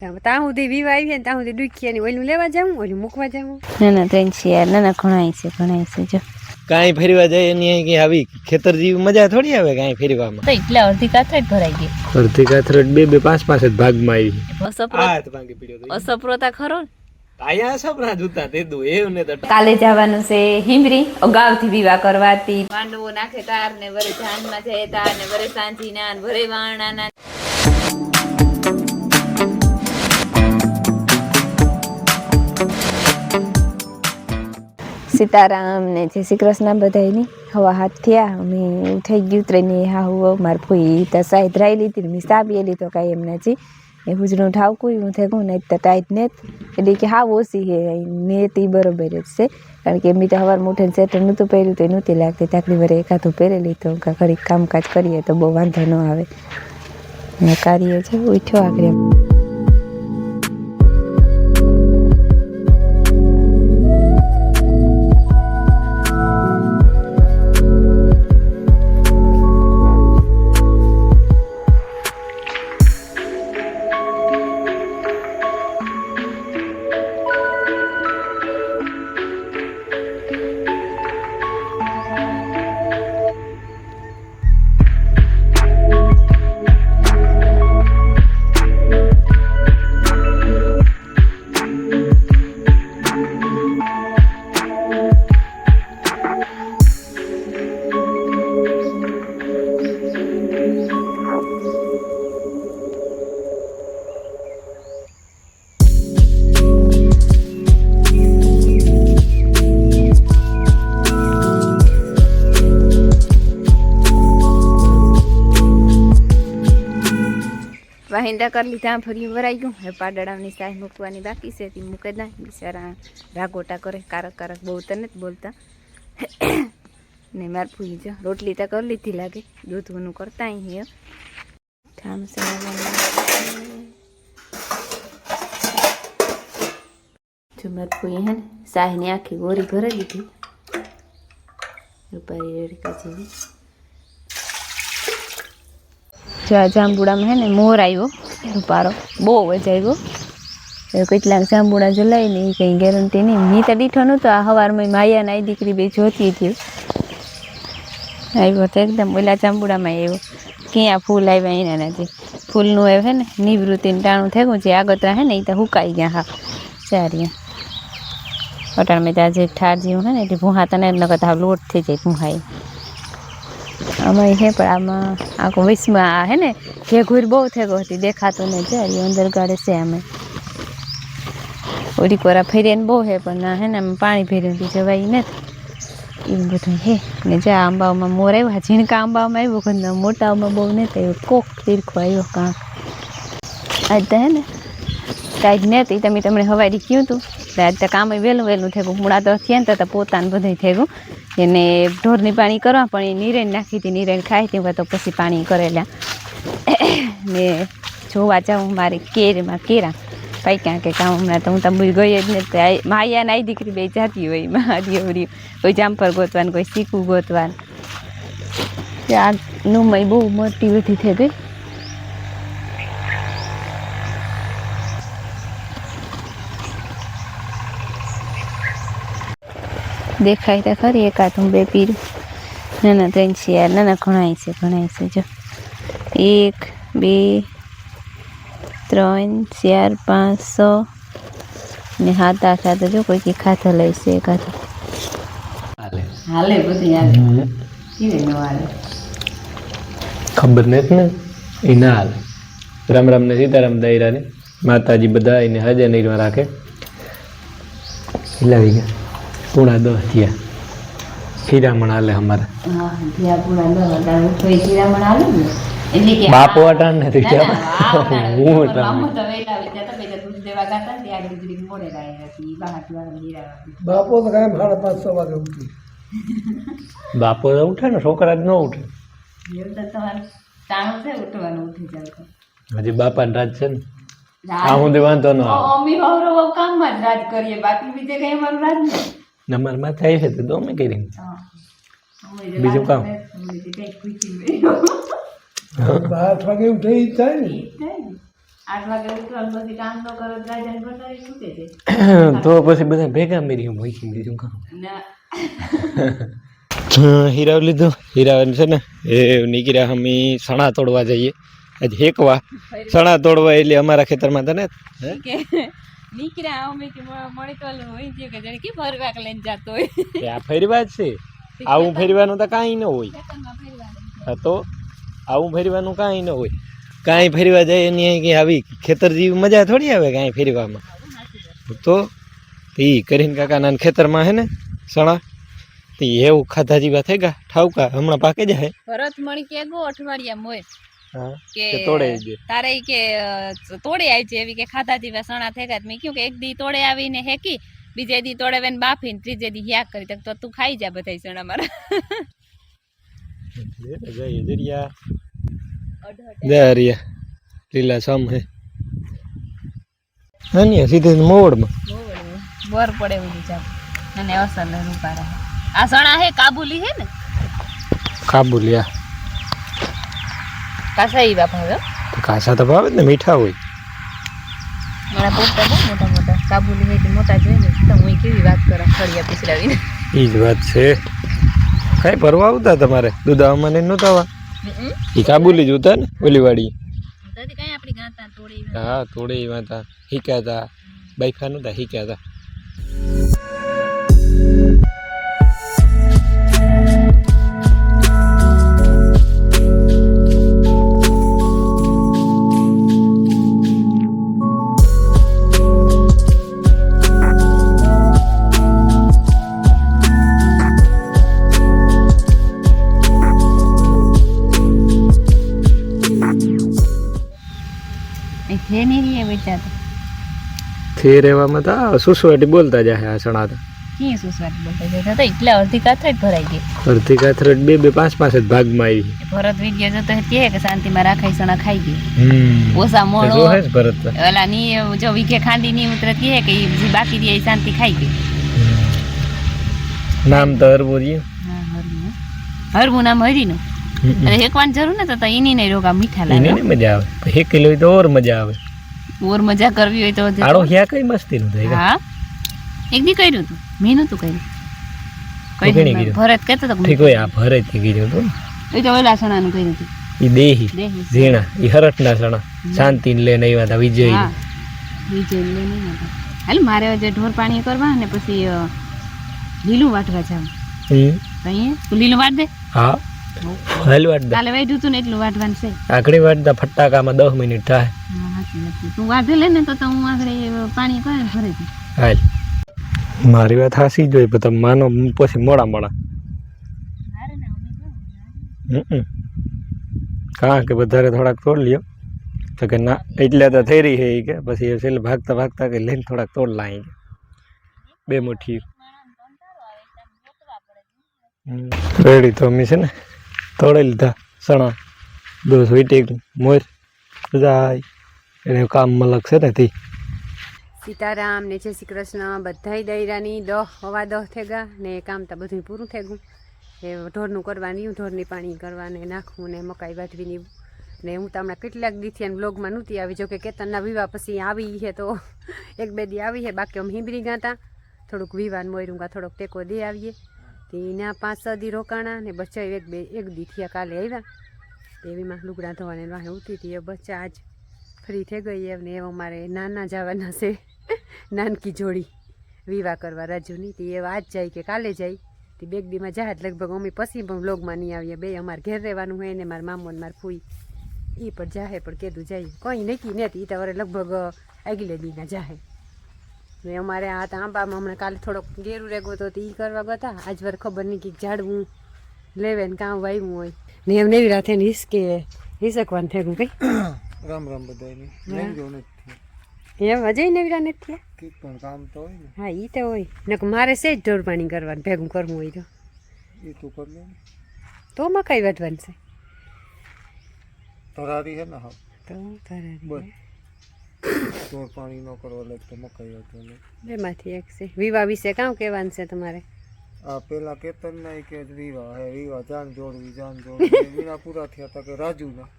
ત્યાં સુધી વિવા આવી ને ત્યાં સુધી દુખી ને ઓલું લેવા જાઉં ઓલું મૂકવા જાઉં ના ત્રણ છે યાર ના ઘણાય છે જો કાંઈ ફેરવા જાય એની કે આવી ખેતર જેવી મજા થોડી આવે કાંઈ ફેરવામાં. તો એટલે અડધી કાથરેટ ભરાઈ ગઈ. અડધી કાથરેટ બે પાંચ જ ભાગમાં આવી. અસપ્રતા ખરો આયા સપના જોતા તે દો એવું ને તો કાલે જવાનું છે હિમરી અગાઉથી વિવાહ કરવાતી માંડવો નાખે તાર ને વરે જાનમાં જાય તાર ને વરે સાંજી ના વરે વાણા ના સીતારામ ને જય શ્રી કૃષ્ણ બધાયની હવા હાથ થયા અમે ઉઠાઈ ગયું ત્રણે હાહુ માર ફોઈ તો સાહેબ રાઈ લીધી મેં સાબી તો કાંઈ એમ નથી એ હુજનું ઠાવકું હું થયું ને તો ટાઈટ ને એટલે કે હાવ ઓછી હે ને તે બરોબર જ છે કારણ કે એમની તો હવાર ઉઠીને સેટર નહોતું પહેર્યું તો નહોતી લાગતી તાકડી વરે એકાદું પહેરેલી તો ઘડીક કામકાજ કરીએ તો બહુ વાંધો ન આવે કાર્ય છે ઉઠ્યો આગળ વાહિંદા કરી લીધા ફરી ભરાઈ ગયું હવે પાડડાની સાહ મૂકવાની બાકી છે તે મૂકે ના બિચારા રાગોટા કરે કારક બહુ તો નથી બોલતા ને માર ફૂઈ જો રોટલી તો કરી લીધી લાગે દૂધનું કરતા અહીં ઠામ જો માર ફૂઈ હે ને સાહની આખી ગોરી ભરી દીધી રૂપારી રેડકા જેવી જાંબુડામાં હે ને મોર આવ્યો રૂપારો બહુ જ આવ્યો કેટલાક જાંબુડા જો લઈ ને એ કંઈ ગેરંટી નહીં મેં તો દીઠો નહોતો આ સવારમાં માયા નાઈ દીકરી બે જોતી હતી આવ્યો તો એકદમ ઓલા જાંબુડામાં આવ્યો ક્યાં ફૂલ આવ્યા એના નથી ફૂલનું આવ્યું હે ને નિવૃત્તિનું ટાણું થયું જે આગળ હે ને એ તો હુકાઈ ગયા હા ચારિયા અટાણમાં ત્યાં જે ઠાર જેવું હે ને એટલે ભૂહા તને ન કરતા લોટ થઈ જાય ભૂહાઈ આમાં હે પણ આમાં આખો વિસમાં હે ને ઘેઘુર બહુ થયો હતી દેખાતું ને જાય અંદર ગાડે છે અમે ઓરી કોરા ફેરીને બહુ હે પણ ના હે ને આમ પાણી ફેર્યું જવાય નથી એવું બધું હે ને જ્યાં આંબાઓમાં મોર આવ્યા ઝીણકા આંબાઓમાં આવ્યો પણ મોટાઓમાં બહુ નહીં થયું કોક તીરખો આવ્યો કાંક આજ તો હે ને કાંઈ જ નથી તમે તમને હવારી કહ્યું હતું આજ તો કામ વહેલું થયું મૂળા તો થયા ને તો પોતાનું બધું થયું એને ઢોરની પાણી કરવા પણ એ નીરેણ નાખી હતી નીરેણ ખાઈ હતી તો પછી પાણી કરેલા ને જોવા જાઉં મારી કેરમાં કેરા પાક્યા કે કામ હમણાં તો હું તો ગઈ જ ને માયા નાઈ દીકરી બે જાતી હોય મારી ઓરી કોઈ જામફળ ગોતવાનું કોઈ શીખવું ગોતવાનું આ નુંમય બહુ મોટી બધી થઈ ગઈ દેખાય તો ખરી એકાદ બે પીર નાના ત્રણ છે યાર નાના ઘણાય છે જો 1 2 3 4 5 6 ને 7 8 જો કોઈ ખાતા લઈ છે એકાદ હાલે બધી હાલે કેવી ન હાલે ખબર નથી ને એ ના હાલે રામ રામ ને સીતારામ દાયરા ને માતાજી બધા એને હાજર નહીં રાખે લાવી ગયા પૂણા 10 થયા હીરામણ હાલે અમારે બાપો અટાણ નથી બાપો તો ઉઠે ને છોકરા જ ન ઉઠે હજી બાપા ને રાજ છે ને આ હું વાંધો ન કામમાં જ રાજ કરીએ બાકી બીજે કઈ અમારું રાજ નહીં નંબર માં થાય છે તો અમે કરી બીજું કામ 8 વાગે ઉઠી જાય ને 8 વાગે ઉઠવાનું પછી કામ ન કરો રાજાને બતાવી છૂટે છે તો પછી બધા ભેગા મેરી મૂકી દીધું કામ ના હીરાવ લીધું હીરાવ છે ને એ નીકળ્યા અમે સણા તોડવા જઈએ આજે હેકવા સણા તોડવા એટલે અમારા ખેતરમાં તને કે નીકળ્યા અમે કે મળી તો હોય છે કે જાણે કે ફરવા લઈને જતો હોય આ ફેરવા જ છે આવું ફેરવાનું તો કાંઈ ન હોય તો આવું ફેરવાનું કાંઈ ન હોય કાંઈ ફેરવા જાય એની કે આવી ખેતર જેવી મજા થોડી આવે કાંઈ ફેરવામાં તો એ કરીને કાકાના ખેતરમાં હે ને સણા તે એવું ખાધા જેવા થઈ ગયા ઠાવકા હમણાં પાકે જાય ભરત મણી કે ગો અઠવાડિયા મોય કે તોડે દે તારે કે તોડે આવી છે એવી કે ખાધા જેવા સણા થઈ ગયા મેં કહ્યું કે એક દી તોડે આવીને હેકી બીજે દી તોડે વેન બાફીને ત્રીજે દી યાક કરી તો તું ખાઈ જા બધા સણા મારા જઈએ દરિયા લીલા સમ હે અન્ય સીધે મોવડમાં બર પડે એવું જાવ અને અસર ને રૂપા રહે આ સણા હે કાબુલી હે ને કાબુલિયા કાસા ઈ બાપા હવે તો કાસા તો ભાવે ને મીઠા હોય મારા પોતા બહુ મોટા મોટા કાબુલી હે કે મોટા જોઈએ ને તો હું કેવી વાત કરા ખડિયા પીસડાવીને એ જ વાત છે કઈ પરવા આવતા તમારે દુધાવામાં ને નહોતા આવા એ કાબુલી જ હતા ને ઓલી વાડી કઈ આપણી ગાતા તોડી હા તોડે એવા હતા હીક્યા હતા બાઈફા નહોતા હીક્યા હતા ફેર એવામાં તો સુસવાટી બોલતા જાય આ સણા તો એટલે અડધી કાથરેટ ભરાઈ ગઈ અડધી કાથરેટ બે બે પાંચ પાંચ જ ભાગમાં આવી ભરત વિડીયો જોતો કહે કે શાંતિમાં રાખાઈ સણા ખાઈ ગઈ ઓછા મોણો ભરત ઓલા ની જો વીકે ખાંડી ની ઉતરે કહે કે જે બાકી રહી શાંતિ ખાઈ ગઈ નામ તો હરવું રહ્યું હરવું નામ હરીનું અને હેકવાની જરૂર ને તો એની નહીં રોગા મીઠા લાગે એને મજા આવે હેકેલી હોય તો ઓર મજા આવે ઓર મજા કરવી હોય તો આડો હ્યા કઈ મસ્તી નું થાય હા એક દી કર્યું તું મેં નતું કર્યું ભરત કહેતો તો ઠીક હોય આ ભરત થી ગયું હતું એ તો ઓલા સણાનું કર્યું હતું ઈ દેહી ઝીણા ઈ હરટના સણા શાંતિ ને લઈને આવ્યા હતા વિજય વિજય લઈને હાલ મારે જે ઢોર પાણી કરવા ને પછી લીલું વાટવા જાવ તું લીલું વાટ દે હા હાલ વાટ દે કાલે વાટ્યું તું ને એટલું વાટવાનું છે આખડી વાટતા ફટાકામાં 10 મિનિટ થાય તું વાટે લે ને તો હું આગળ પાણી કરે ભરે દઉં હાલ મારી વાત હાસી જોઈ પણ તમે માનો પછી મોડા મોડા કારણ કે વધારે થોડાક તોડ લ્યો તો કે ના એટલે તો થઈ રહી છે કે પછી છેલ્લે ભાગતા ભાગતા કે લઈને થોડાક તોડ લાવી બે મુઠ્ઠી રેડી તો અમે છે ને તોડી લીધા સણા 2 વીટી મોર જાય એને કામ મલક છે ને થી સીતારામ ને જય શ્રી કૃષ્ણ બધાય દૈરાની 10 હવા 10 થઈ ગયા ને કામ તો બધું પૂરું થઈ ગયું એ ઢોરનું કરવાનું ઢોરની પાણી કરવાને નાખવું ને મકાઈ વાટવીની ને હું તો હમણાં કેટલાક દીથી અને બ્લોગમાં નહોતી આવી જો કે કેતનના વિવાહ પછી આવી છે તો 1-2 દી આવી છે બાકી અમે હિંબરી ગયા હતા થોડુંક વિવાહ મોયરુંગા થોડોક ટેકો દે આવીએ તે એના 5-6 દી રોકાણા ને બચ્ચા 1 દી થયા કાલે આવ્યા એવીમાં લુગડા ધોવાને વાહે ઉઠી હતી એ બચ્ચા આજ ફ્રી થઈ ગઈ એમને એવા મારે નાના જવાના છે નાનકી જોડી વિવાહ કરવા રાજુની તે એવા આજ જાય કે કાલે જાય તે 2 દીમાં જાય લગભગ અમે પછી પણ બ્લોગમાં નહીં આવીએ બે અમારે ઘેર રહેવાનું હોય ને મારા મામો ને મારા ફૂઈ એ પણ જાહે પણ કીધું જાય કંઈ નક્કી નથી એ તો વરે લગભગ આગલે દીના જાહે ને અમારે આ તો આંબામાં હમણાં કાલે થોડોક ગેરું રેગો તો એ કરવા ગયા આજ વાર ખબર નહીં કે ઝાડવું લેવે ને કામ વાવ્યું હોય ને એમ નવી રાતે ને હિસકે હિસકવાનું થયું કઈ રામ રામ બધાયની એમ અજય નવીરા નથી પણ કામ તો હોય ને હા એ તો હોય ને મારે છે જ ઢોર પાણી કરવાનું ભેગું કરવું હોય તો એ તું કર લે તો મકાઈ વાટવાનું છે તરારી છે ને હા તો તરારી ઢોર પાણી ન કરવા લાગ તો મકાઈ વાટવાનું બેમાંથી એક છે વિવાહ વિશે કામ કહેવાનું છે તમારે આ પેલા કેતન ના કે વિવાહ હે વિવાહ જાન જોડવી વિના પૂરા થયા હતા કે રાજુના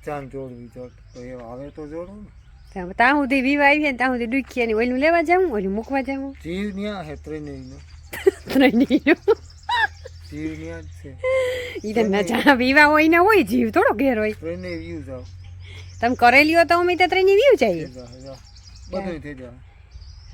ચાંદ જોડવી જોત તો એ આવે તો જોડો ને ત્યાં સુધી વિવા આવી ને ત્યાં સુધી દુખીએ ને ઓલું લેવા જાઉં ઓલું મૂકવા જાઉં જીવ ન્યા હે ત્રણેયનો જીવ ન્યા જ છે ઈ તો ના જા વિવા હોય ને હોય જીવ થોડો ઘેર હોય ત્રણેય વ્યૂ જાવ તમે કરેલી હો તો અમે તો ત્રણેય વ્યૂ જઈએ બધું થઈ જાય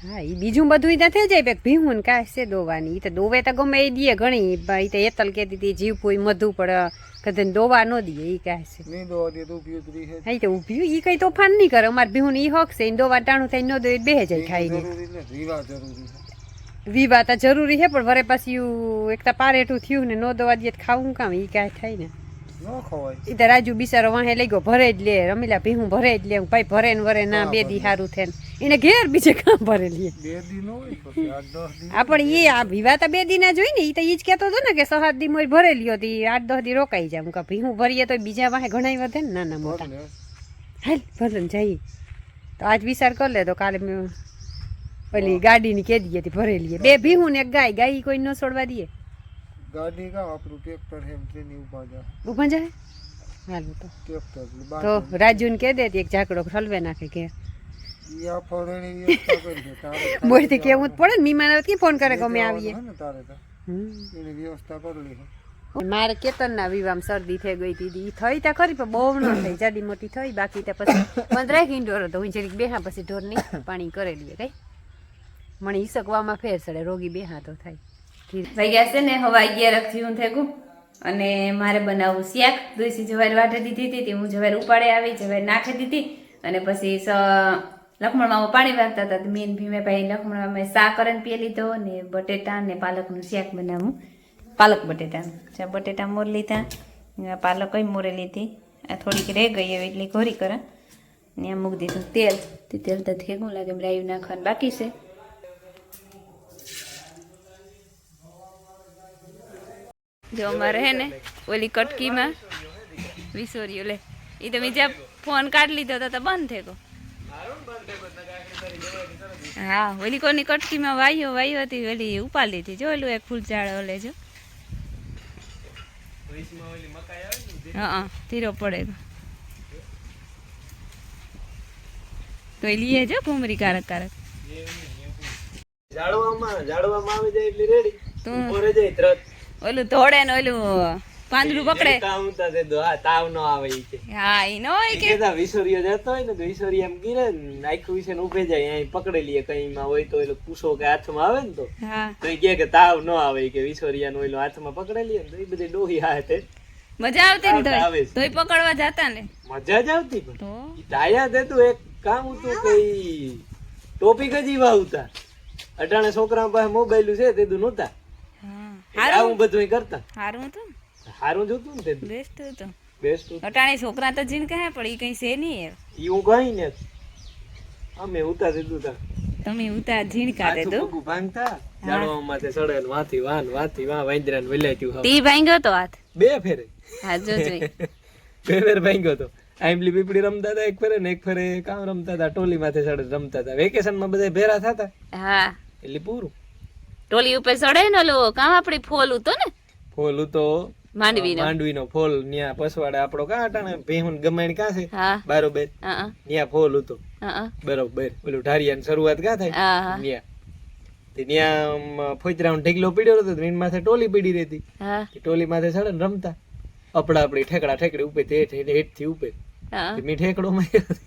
હા એ બીજું બધું ઈ તો થઈ જાય પેક ભીહું ને કાંઈ છે દોવાની ઈ તો દોવે તો ગમે એ દે ઘણી ઈ તો એતલ કહેતી હતી જીવ કોઈ મધુ પડે કદાચ દોવા ન દે ઈ કાંઈ છે નહીં દોવા દે તો ઉપયોગ રહી છે હા ઈ તો ઊભી ઈ કઈ તોફાન નહીં કરે અમારે ભીહું ઈ હક છે ઈ દોવા ટાણું થઈ ન દો બેહે જાય ખાઈને જરૂરી ને રીવા જરૂરી છે વિવા તો જરૂરી છે પણ વરે પછી એક તો પારેઠું થયું ને નો દવા દે ખાવું કામ ઈ કાંઈ થાય ને ન ખવાય ઈ તો રાજુ બિચારો વાહે લઈ ગયો ભરે જ લે રમીલા ભીહું ભરે જ લે ભાઈ ભરે ને વરે ના 2 દી સારું થાય ને એને ઘેર બીજે કામ ભરે લે 2 દી નો હોય પછી 8-10 દી આ પણ એ આ વિવા તો 2 દી ના જોઈ ને ઈ તો ઈ જ કહેતો હતો ને કે 7 દી મોય ભરે લ્યો તી 8-10 દી રોકાઈ જાય હું કા ભીહું ભરીએ તો બીજા વાહે ઘણાય વધે ને નાના મોટા હાલ ભરન જઈએ તો આજ વિચાર કર લે તો કાલે મેં ઓલી ગાડીની કહી દઈએ હતી ભરેલી 2 ભીહું ને 1 ગાય ગાય કોઈ ન છોડવા દઈએ ગાડી કા આપણું ટ્રેક્ટર હે ટ્રેની ઉભા જા ઉભા જાય હાલ તો ટ્રેક્ટર તો રાજુને કહી દે એક ઝાકડો ઠલવે નાખે કે યા ફોરેની વ્યવસ્થા કરી દે તારે બોલથી કેવું જ પડે ને મહેમાન આવે કે ફોન કરે કે અમે આવીએ ને તારે તો એની વ્યવસ્થા કરી લે મારે કેતનના વિવામ શરદી થઈ ગઈ હતી ઈ થઈ તા ખરી પણ બહુ ન થઈ જાડી મોટી થઈ બાકી તો પછી 15 ઢોર હતો હું જરીક બેહા પછી ઢોર નહીં પાણી કરેલી કઈ મને ઈસકવામાં ફેર ચડે રોગી બેહા તો થાય વાગ્યા છે ને હવા 11 થયું થેગું અને મારે બનાવવું શાક દોઈસી જવાર વાટે દીધી હતી હું જવાર ઉપાડે આવી જવાર નાખી દીધી અને પછી લખમણમાં પાણી વાગતા હતા મેન ભીમે ભાઈ લખમણમાં શાક કરીને પી લીધો ને બટેટા ને પાલકનું શાક બનાવું પાલક બટેટા બટેટા મોર લીધા પાલક કઈ મોરે લીધી આ થોડીક રહી ગઈ હવે એટલી ઘોરી કરે ને આ મૂકી દીધું તેલ તો થેગું લાગે રાયું નાખવાનું બાકી છે જો અમારે હે ને ઓલી કટકીમાં વિસોરીઓ લે એ તો બીજા ફોન કાઢી લીધો તો બંધ થઈ ગયો હા ઓલી કોની કટકીમાં વાયો હતી ઓલી ઉપાડી લીધી જો ઓલું એક ફૂલ ઝાડ ઓલે જો હા ધીરો પડે તો એ લીએ જો ભૂમરી કારક જાડવામાં આવી જાય એટલે રેડી તું પોરે જાય તરત ઓલું ધોડે ને ઓલું પાંદડું પકડે કામતા તે તાવ ન આવે ઈ કે હા ઈ નો હોય કે કેતા વિસોરીયો જતો હોય ને તો વિસોરી એમ ગીરે ને આખું વિશે ઉભે જાય અહીં પકડી લઈએ કઈ માં હોય તો એલો પૂછો કે હાથમાં આવે ને તો હા તો એ કે તાવ ન આવે કે વિસોરિયા નો એલો હાથમાં પકડી લઈએ ને તો એ બધી ડોહી હાથે મજા આવતી ને આવે છે. ધોઈ પકડવા જતા ને મજા જ આવતી પણ તો ડાયા તે તું એક કામ હતું કઈ ટોપિક જ ઈવા ઉતા અટાણે છોકરા પાસે મોબાઈલ છે તે દુ નહોતા હા આવું બધું કરતા સારું હતું સારું જોતું ને તે બેસ્ટ હતું બેસ્ટ અટાણે છોકરા તો જીન કહે પણ ઈ કઈ છે નહીં ઈ હું કઈ ને અમે ઉતા દીધું તા તમે ઉતા જીણ કાઢે તો પગું ભાંગતા જાડવામાં સડેલ વાથી વાં વાંદરા ને વેલાટ્યું હવે તી ભાંગ્યો તો હાથ 2 ફેરે હા જો જોઈ 2 ફેર ભાંગ્યો તો આઈમલી પીપળી રમતા હતા એક ફેરે ને એક ફેરે કામ રમતા હતા ટોલી માથે ચડે રમતા હતા વેકેશન માં બધા ભેરા થતા હા એટલે પૂરું ટોલી ઉપર ચડે ને ઓલો કામ આપડી ફોલ ઉતો ને ફોલ તો માંડવીનો ફોલ ન્યા પસવાડે આપણો કાટાને ભેહું ગમાણ કા છે હા બારોબર હા ન્યા ફોલ હતો હા બરોબર ઓલું ઢારિયાની શરૂઆત કા થાય હા ન્યા તે ન્યા ફોઈતરાનો ઢીકલો પીડ્યો હતો એની માથે ટોલી પડી રહેતી હા તે ટોલી માથે ચડે ને રમતા અપડા આપડી ઠેકડા ઠેકડી ઉપર હેઠ થી ઉપર હા મી ઠેકડો માર્યો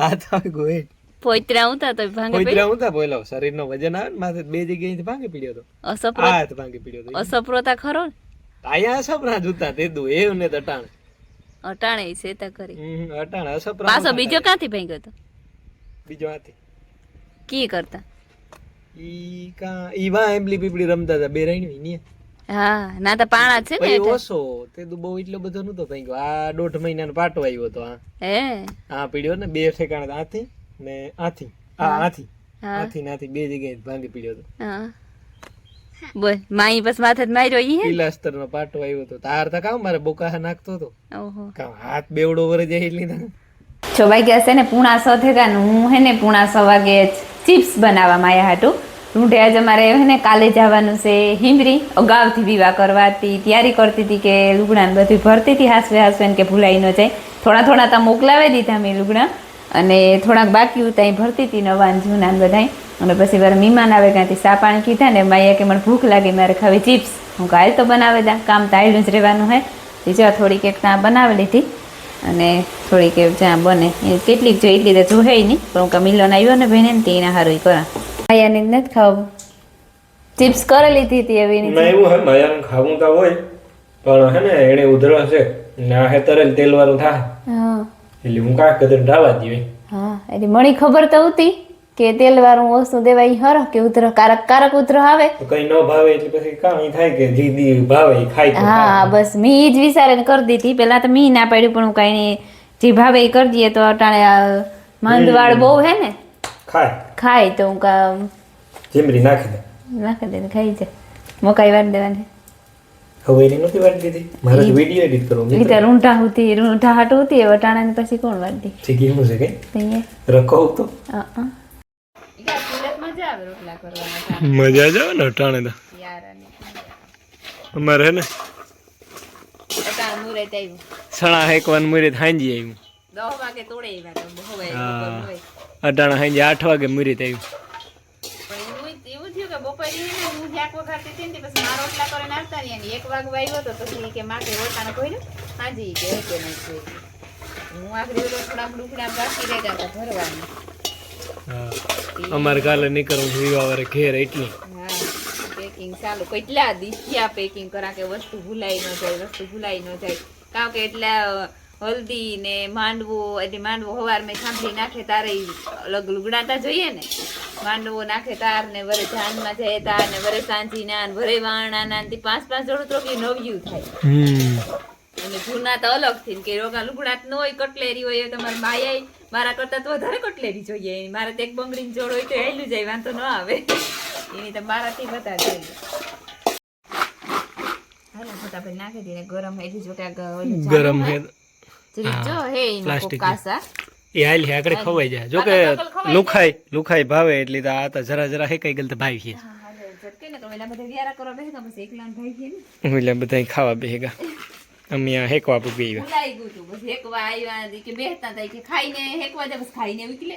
હાથ આવી ગયો હેઠ પોઈતરા ઉતા તો ભાંગે ફોઈતરા હું તા બોલો શરીરનો વજન આવે ને માથે 2 જગ્યાએથી ભાંગી પડ્યો હતો અસપરો હાથ ભાંગી પડ્યો હતો અસપ્રોતા ખરો ને આયા સપના જોતા તે દુ એવું ને અટાણ અટાણે છે તા કરી અટાણ અસપરા પાછો બીજો ક્યાંથી ભાંગ્યો તો બીજો હાથી કી કરતા ઈ વા એમલી પીપળી રમતા હતા બે રાઈની ને હા ના તો પાણા છે ને પછી ઓછો તે તો બહુ એટલો બધો નતો ભાંગ્યો આ 1.5 મહિનાનો પાટો આવ્યો હતો આ હે આ પીડ્યો ને 2 ઠેકાણે આથી ને આથી આથી હા આથી નાથી 2 જગ્યાએ ભાંગી પીડ્યો હતો હા બોલ માઈ બસ માથે જ માર્યો ઈ હે પિલાસ્તર નો પાટો આવ્યો હતો તાર તો કામ મારે બોકા નાખતો હતો ઓહો કામ હાથ બેવડો વરે જાય એટલી છ વાગ્યા છે ને પૂણા 6 થયા ને હું હે ને પૂણા 6 વાગે ચિપ્સ બનાવવામાં આવ્યા હાટું રૂંઢે આજે મારે હે ને કાલે જવાનું છે હિમરી અગાઉથી વિવાહ કરવાથી તૈયારી કરતી હતી કે લુગડાને બધું ભરતી હતી હાસવે ને કે ભૂલાઈ ન જાય થોડા થોડા ત્યાં મોકલાવી દીધા મેં લુગડા અને થોડાક બાકી હતા અહીં ભરતી હતી નવા ને જૂના ને બધાય અને પછી વાર મહેમાન આવે ત્યાંથી સા પાણી કીધા ને માયા કે મને ભૂખ લાગી મારે ખાવી ચિપ્સ હું કાલ તો બનાવે દા કામ તો આયલું જ રહેવાનું હે એ જો થોડીક એક ત્યાં બનાવી લીધી અને થોડીક જ્યાં બને એ કેટલીક જો એટલી તો જોહે નહીં પણ હું મિલોન આવ્યો ને ભાઈને તે એના સારું કરા માયાને નથી ખાવું ચિપ્સ કરી લીધી હતી એવી ના એવું હે માયાને ખાવું તો હોય પણ હે ને એને ઉધરસ છે ના હે તરેલ તેલ વાળું થાય હા એટલે હું કાંક કદર ડાવા દીધી હા એટલે મને ખબર તો હતી કે તેલ વાળું વસ્તુ દેવાય હર કે ઉધર કારક કારક ઉધર આવે તો કઈ ન ભાવે એટલે પછી કામ ઈ થાય કે જીદી ભાવે ઈ ખાય તો હા બસ મેં એ જ વિચારીને કરી દીધી પેલા તો મેં ના પાડ્યું પણ હું કાંઈ નહીં જે ભાવે એ કરી દઈએ તો અટાણે માંદવાળ બહુ હે ને ખાય તો હું જીમરી નાખી દે નાખી દે ખાઈ જાય મકાઈ વાળી દેવાની હવે એની નથી વાળી દીધી મારે વિડીયો એડિટ કરવો એ તો રૂંઢા હાટું હતી એ વટાણા ને પછી કોણ વાળી દી ઠીક એવું છે કે તઈએ રખો તો મજા આવે રોટલા કરવાના મજા જ આવે ને અટાણે તો અમારે હે ને મુરત આવ્યું સણા હેકવાનું મુરત હાંજી આવ્યું 10 વાગે તોડે અટાણા હાંજી 8 વાગે મુરત આવ્યું એવું થયું કે બપોરે હું જ્યાંક વખત હતી ને પછી મારો રોટલા કરીને આવતા ને 1 વાગવા આવ્યો તો પછી કે માકે રોટલાનો કોઈ હાજી કે નહીં કોઈ હું આખરી થોડા ડુકડા બાકી રહી ગયા ભરવાનું અમારે કાલે નીકળવું વિવાહ વારે ઘેર એટલી પેકિંગ ચાલુ કેટલા દિશિયા પેકિંગ કરા કે વસ્તુ ભૂલાઈ ન જાય કારણ કે એટલા હલ્દી ને માંડવો એટલે માંડવો હવાર મેં સાંભળી નાખે તારે અલગ લુગડાતા જોઈએ ને માંડવો નાખે તાર ને વરે જાનમાં જાય તાર ને વરે સાંજી ના વરે વાણા ના 5 જોડું તો કે નવ્યું થાય અને જૂના તો અલગ થી કે રોગા લુગડાત ન હોય કટલેરી હોય તમારે માયા મારા કરતા તો વધારે કટલેરી જોઈએ મારે તો એક બંગડીની જોડ હોય તો હેલું જાય વાંધો ન આવે એની તો મારાથી બધા જોઈએ હાલો ફટાફટ નાખી દે ગરમ હે જો કે ગરમ હે જો હે પ્લાસ્ટિક કાસા એ હાલ હે આગળ ખવાઈ જાય જો કે લુખાઈ ભાવે એટલે તો આ તો જરા હે કઈ ગલ તો ભાઈ છે કે ને પેલા બધા વ્યારા કરવા બેસા પછી એકલા ભાઈ છે ને એટલે બધા ખાવા બેહેગા અમે આ હેકવા પૂગી ભૂલાઈ ગયું તું બસ હેકવા આવ્યા કે બેહતા હતા કે ખાઈને હેકવા જાય બસ ખાઈને વિકલે